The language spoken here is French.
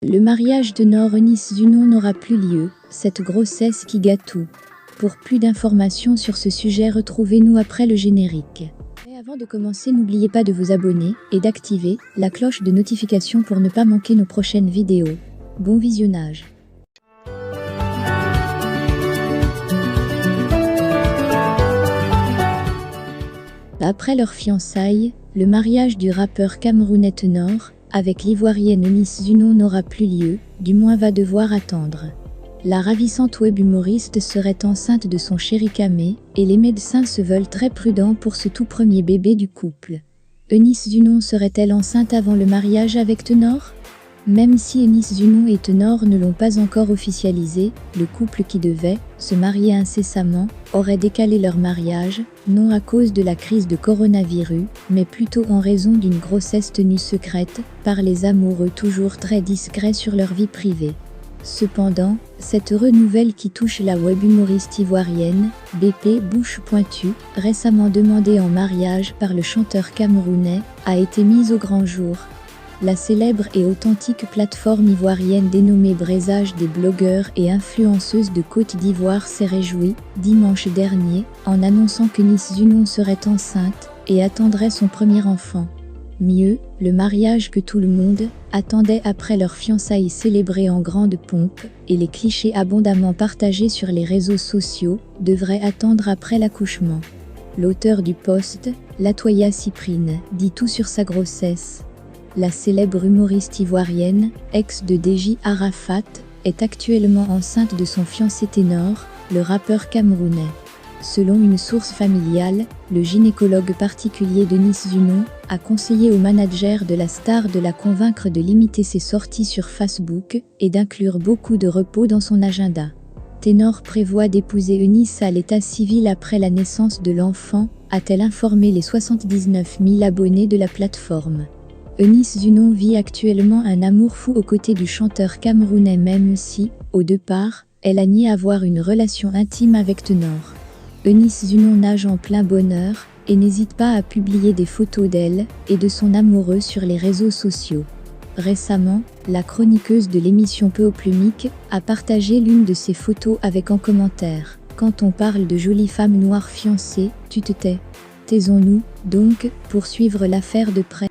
Le mariage de Eunice Zunon n'aura plus lieu, cette grossesse qui gâte tout. Pour plus d'informations sur ce sujet, retrouvez-nous après le générique. Mais avant de commencer, n'oubliez pas de vous abonner et d'activer la cloche de notification pour ne pas manquer nos prochaines vidéos. Bon visionnage. Après leur fiançailles, le mariage du rappeur camerounais Tenor avec l'ivoirienne Eunice Zunon n'aura plus lieu, du moins va devoir attendre. La ravissante web humoriste serait enceinte de son chéri Camé, et les médecins se veulent très prudents pour ce tout premier bébé du couple. Eunice Zunon serait-elle enceinte avant le mariage avec Tenor ? Même si Eunice Zunon et Tenor ne l'ont pas encore officialisé, le couple qui devait se marier incessamment aurait décalé leur mariage, non à cause de la crise de coronavirus, mais plutôt en raison d'une grossesse tenue secrète par les amoureux toujours très discrets sur leur vie privée. Cependant, cette heureuse nouvelle qui touche la web humoriste ivoirienne, BP Bouche Pointue, récemment demandée en mariage par le chanteur camerounais, a été mise au grand jour. La célèbre et authentique plateforme ivoirienne dénommée Braisage des blogueurs et influenceuses de Côte d'Ivoire s'est réjouie, dimanche dernier, en annonçant qu'Eunice Zunon serait enceinte et attendrait son premier enfant. Mieux, le mariage que tout le monde attendait après leur fiançailles célébrées en grande pompe, et les clichés abondamment partagés sur les réseaux sociaux, devrait attendre après l'accouchement. L'auteur du post, Latoya Cyprine, dit tout sur sa grossesse. La célèbre humoriste ivoirienne, ex de DJ Arafat, est actuellement enceinte de son fiancé Tenor, le rappeur camerounais. Selon une source familiale, le gynécologue particulier d'Eunice Zunon a conseillé au manager de la star de la convaincre de limiter ses sorties sur Facebook et d'inclure beaucoup de repos dans son agenda. Tenor prévoit d'épouser Eunice à l'état civil après la naissance de l'enfant, a-t-elle informé les 79 000 abonnés de la plateforme. Eunice Zunon vit actuellement un amour fou aux côtés du chanteur camerounais, même si, au départ, elle a nié avoir une relation intime avec Tenor. Eunice Zunon nage en plein bonheur et n'hésite pas à publier des photos d'elle et de son amoureux sur les réseaux sociaux. Récemment, la chroniqueuse de l'émission Peuplemique a partagé l'une de ses photos avec en commentaire « Quand on parle de jolies femmes noires fiancées, tu te tais. Taisons-nous, donc, pour suivre l'affaire de près ».